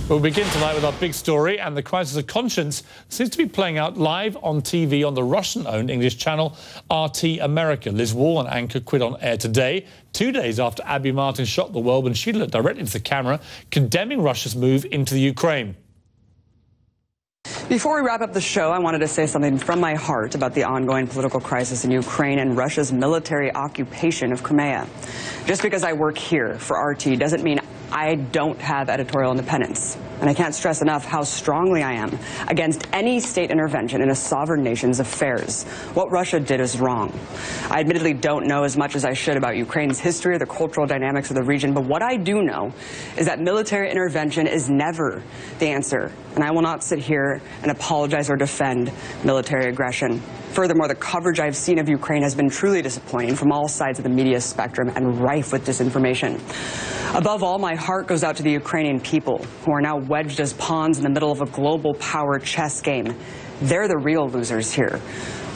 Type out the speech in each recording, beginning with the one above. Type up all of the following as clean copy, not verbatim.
We'll begin tonight with our big story, and the crisis of conscience seems to be playing out live on TV on the Russian-owned English channel RT America. Liz Wall, an anchor, quit on air today, 2 days after Abby Martin shocked the world when she looked directly into the camera, condemning Russia's move into the Ukraine. Before we wrap up the show, I wanted to say something from my heart about the ongoing political crisis in Ukraine and Russia's military occupation of Crimea. Just because I work here for RT doesn't mean I don't have editorial independence. And I can't stress enough how strongly I am against any state intervention in a sovereign nation's affairs. What Russia did is wrong. I admittedly don't know as much as I should about Ukraine's history or the cultural dynamics of the region, but what I do know is that military intervention is never the answer. And I will not sit here and apologize or defend military aggression. Furthermore, the coverage I've seen of Ukraine has been truly disappointing from all sides of the media spectrum and rife with disinformation. Above all, my heart goes out to the Ukrainian people who are now wedged as pawns in the middle of a global power chess game. They're the real losers here.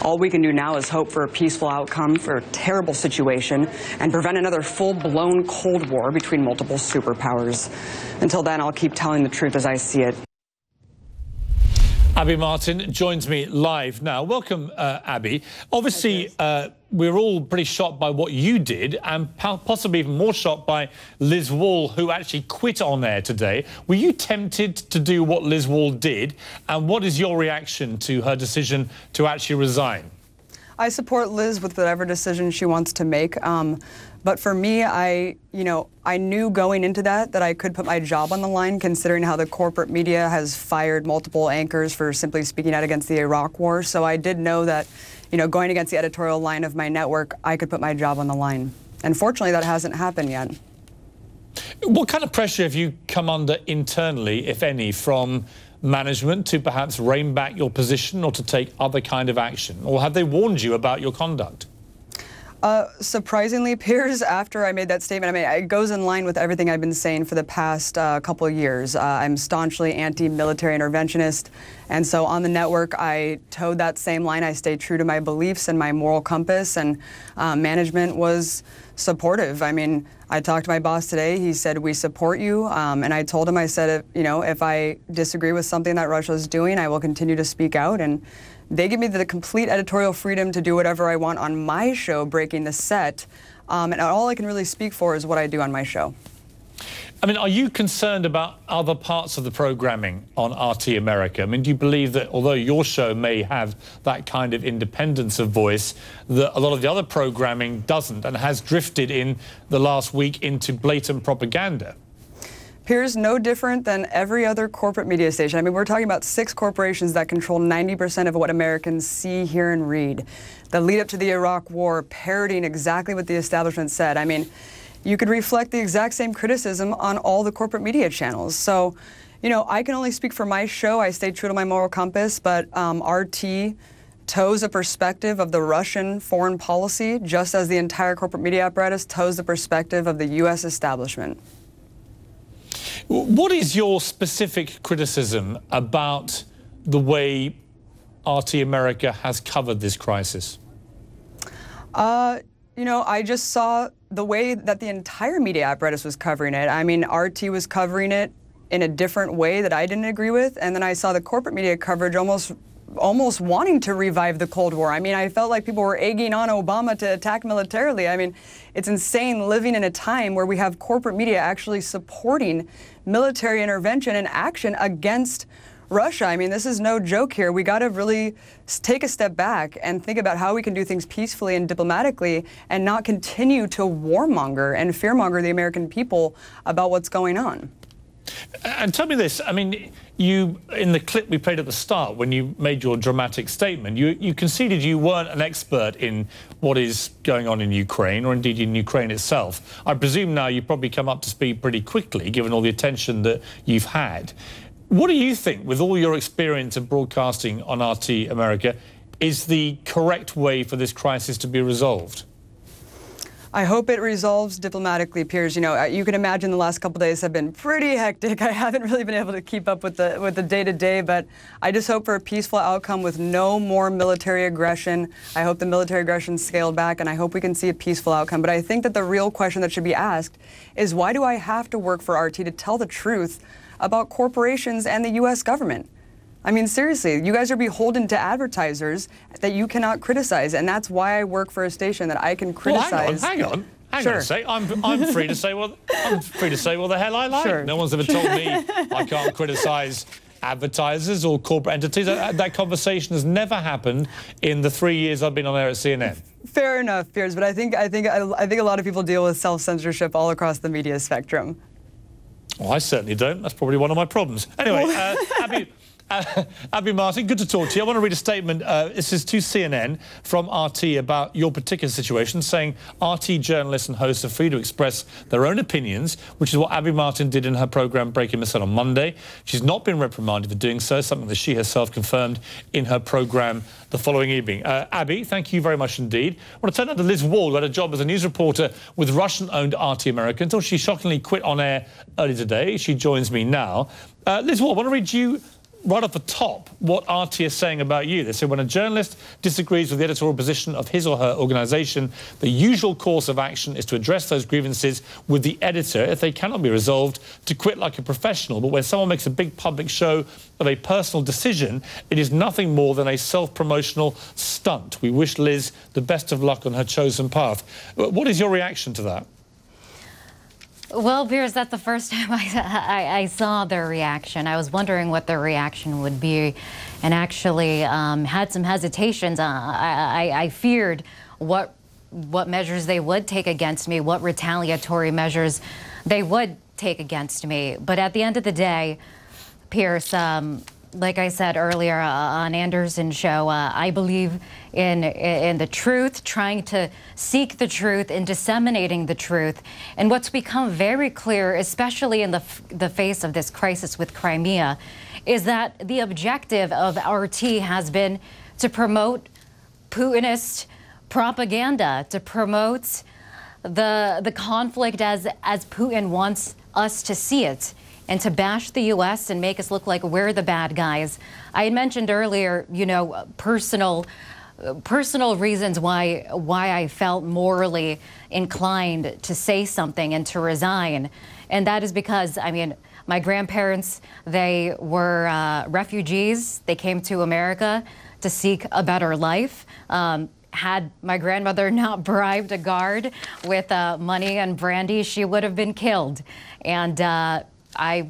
All we can do now is hope for a peaceful outcome for a terrible situation and prevent another full-blown Cold War between multiple superpowers. Until then, I'll keep telling the truth as I see it. Abby Martin joins me live now. Welcome, Abby. Obviously, we're all pretty shocked by what you did, and possibly even more shocked by Liz Wall, who actually quit on air today. Were you tempted to do what Liz Wall did? And what is your reaction to her decision to actually resign? I support Liz with whatever decision she wants to make. But for me, I knew going into that I could put my job on the line, considering how the corporate media has fired multiple anchors for simply speaking out against the Iraq war. So I did know that, going against the editorial line of my network, I could put my job on the line. And fortunately, that hasn't happened yet. What kind of pressure have you come under internally, if any, from management to perhaps rein back your position or to take other kind of action? Or have they warned you about your conduct? Surprisingly, Piers, after I made that statement, it goes in line with everything I've been saying for the past couple of years. I'm staunchly anti-military interventionist, and so on the network, I towed that same line. I stayed true to my beliefs and my moral compass, and management was supportive. I talked to my boss today. He said, "We support you," and I told him, I said, if I disagree with something that Russia is doing, I will continue to speak out. And they give me the complete editorial freedom to do whatever I want on my show, Breaking the Set, and all I can really speak for is what I do on my show. Are you concerned about other parts of the programming on RT America? Do you believe that although your show may have that kind of independence of voice, that a lot of the other programming doesn't and has drifted in the last week into blatant propaganda? Piers, no different than every other corporate media station. We're talking about 6 corporations that control 90% of what Americans see, hear, and read. The lead up to the Iraq war, parroting exactly what the establishment said. You could reflect the exact same criticism on all the corporate media channels. So, I can only speak for my show. I stay true to my moral compass, but RT toes a perspective of the Russian foreign policy, just as the entire corporate media apparatus toes the perspective of the U.S. establishment. What is your specific criticism about the way RT America has covered this crisis? I just saw the way that the entire media apparatus was covering it. RT was covering it in a different way that I didn't agree with, and then I saw the corporate media coverage almost wanting to revive the Cold War. I felt like people were egging on Obama to attack militarily. It's insane living in a time where we have corporate media actually supporting military intervention and action against Russia. This is no joke here. We got to really take a step back and think about how we can do things peacefully and diplomatically and not continue to warmonger and fearmonger the American people about what's going on. And tell me this, you, in the clip we played at the start, when you made your dramatic statement, you conceded you weren't an expert in what is going on in Ukraine, or indeed in Ukraine itself. I presume now you've probably come up to speed pretty quickly, given all the attention that you've had. What do you think, with all your experience of broadcasting on RT America, is the correct way for this crisis to be resolved? I hope it resolves diplomatically, Piers. You can imagine the last couple of days have been pretty hectic. I haven't really been able to keep up with the day-to-day, but I just hope for a peaceful outcome with no more military aggression. I hope the military aggression scaled back, and I hope we can see a peaceful outcome. But I think that the real question that should be asked is, why do I have to work for RT to tell the truth about corporations and the U.S. government. I mean, seriously, you guys are beholden to advertisers that you cannot criticize, and that's why I work for a station that I can criticize. Well, hang on a sec. I'm free to say what the hell I like. Sure. No one's ever told me I can't criticize advertisers or corporate entities. That conversation has never happened in the 3 years I've been on air at CNN. Fair enough, Piers, but I think a lot of people deal with self-censorship all across the media spectrum. Well, I certainly don't. That's probably one of my problems. Anyway, Abby Martin, good to talk to you. I want to read a statement. This is to CNN from RT about your particular situation, saying RT journalists and hosts are free to express their own opinions, which is what Abby Martin did in her programme Breaking the Sun on Monday. She's not been reprimanded for doing so, something that she herself confirmed in her programme the following evening. Abby, thank you very much indeed. I want to turn now to Liz Wall, who had a job as a news reporter with Russian-owned RT America until she shockingly quit on air early today. She joins me now. Liz Wall, I want to read you right off the top what RT is saying about you. They say when a journalist disagrees with the editorial position of his or her organisation, the usual course of action is to address those grievances with the editor. If they cannot be resolved, to quit like a professional. But when someone makes a big public show of a personal decision, it is nothing more than a self-promotional stunt. We wish Liz the best of luck on her chosen path. What is your reaction to that? Well, Piers, that's the first time I saw their reaction. I was wondering what their reaction would be, and actually had some hesitations. I feared what measures they would take against me, what retaliatory measures they would take against me. But at the end of the day, Piers, like I said earlier on Anderson's show, I believe in the truth, trying to seek the truth and disseminating the truth. And what's become very clear, especially in the face of this crisis with Crimea, is that the objective of RT has been to promote Putinist propaganda, to promote the conflict as Putin wants us to see it, and to bash the U.S. and make us look like we're the bad guys. I had mentioned earlier, you know, personal reasons why I felt morally inclined to say something and to resign. And that is because, I mean, my grandparents, they were refugees. They came to America to seek a better life. Had my grandmother not bribed a guard with money and brandy, she would have been killed. And my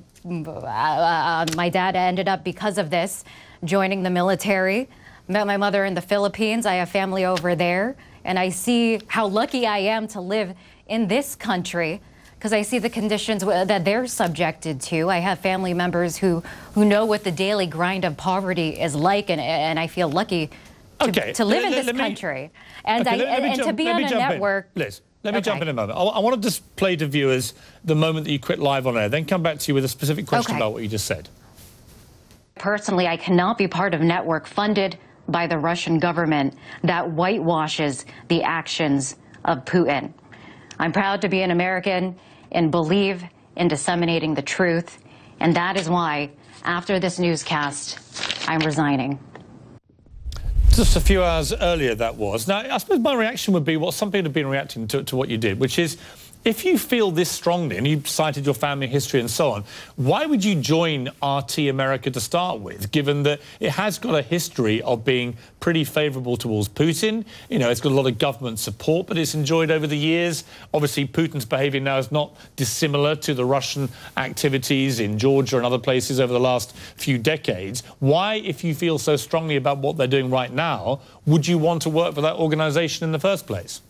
dad ended up, because of this, joining the military. Met my mother in the Philippines. I have family over there. And I see how lucky I am to live in this country, because I see the conditions that they're subjected to. I have family members who know what the daily grind of poverty is like, and I feel lucky to live in this country. And, to be on a network. Liz, let me jump in a moment. I want to just play to viewers the moment that you quit live on air, then come back to you with a specific question about what you just said. Personally, I cannot be part of a network funded by the Russian government that whitewashes the actions of Putin. I'm proud to be an American and believe in disseminating the truth, and that is why, after this newscast, I'm resigning. Just a few hours earlier that was. Now, I suppose my reaction would be what some people have been reacting to what you did, which is, if you feel this strongly, and you cited your family history and so on, why would you join RT America to start with, given that it has got a history of being pretty favourable towards Putin? You know, it's got a lot of government support that it's enjoyed over the years. Obviously, Putin's behaviour now is not dissimilar to the Russian activities in Georgia and other places over the last few decades. Why, if you feel so strongly about what they're doing right now, would you want to work for that organisation in the first place?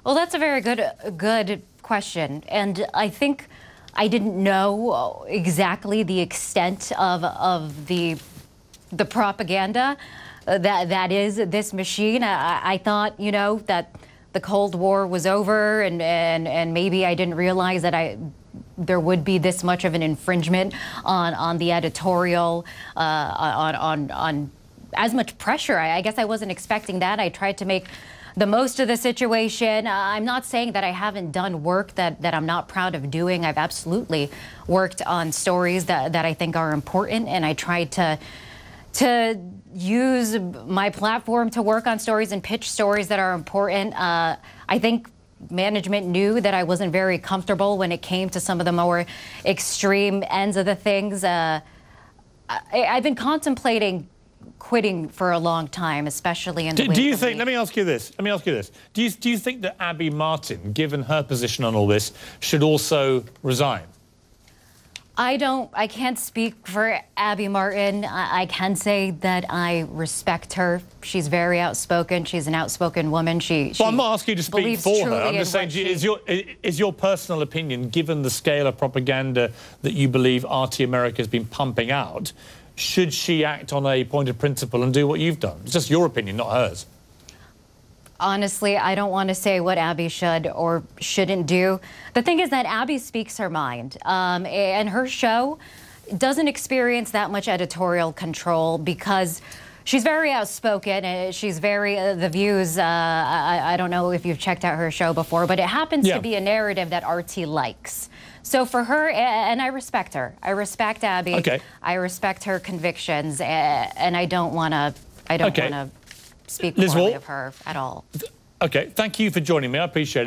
Well, that's a very good question, and I think I didn't know exactly the extent of the propaganda that is this machine. I thought, you know, that the Cold War was over, and maybe I didn't realize that there would be this much of an infringement on the editorial, on as much pressure. I guess I wasn't expecting that. I tried to make the most of the situation. I'm not saying that I haven't done work that I'm not proud of doing. I've absolutely worked on stories that I think are important, and I tried to use my platform to work on stories and pitch stories that are important. I think management knew that I wasn't very comfortable when it came to some of the more extreme ends of the things. I've been contemplating quitting for a long time, especially in the Do you think, let me ask you this, do you think that Abby Martin, given her position on all this, should also resign? I can't speak for Abby Martin. I can say that I respect her. She's very outspoken. She's an outspoken woman. Well, I'm not asking you to speak for her. I'm just saying, is your personal opinion, given the scale of propaganda that you believe RT America has been pumping out, should she act on a point of principle and do what you've done? It's just your opinion, not hers. Honestly, I don't want to say what Abby should or shouldn't do. The thing is that Abby speaks her mind, and her show doesn't experience that much editorial control because she's very outspoken and she's very, the views, I don't know if you've checked out her show before, but it happens to be a narrative that RT likes. So for her, and I respect her. I respect Abby. Okay. I respect her convictions, and I don't want to, speak poorly of her at all. Okay, thank you for joining me. I appreciate it.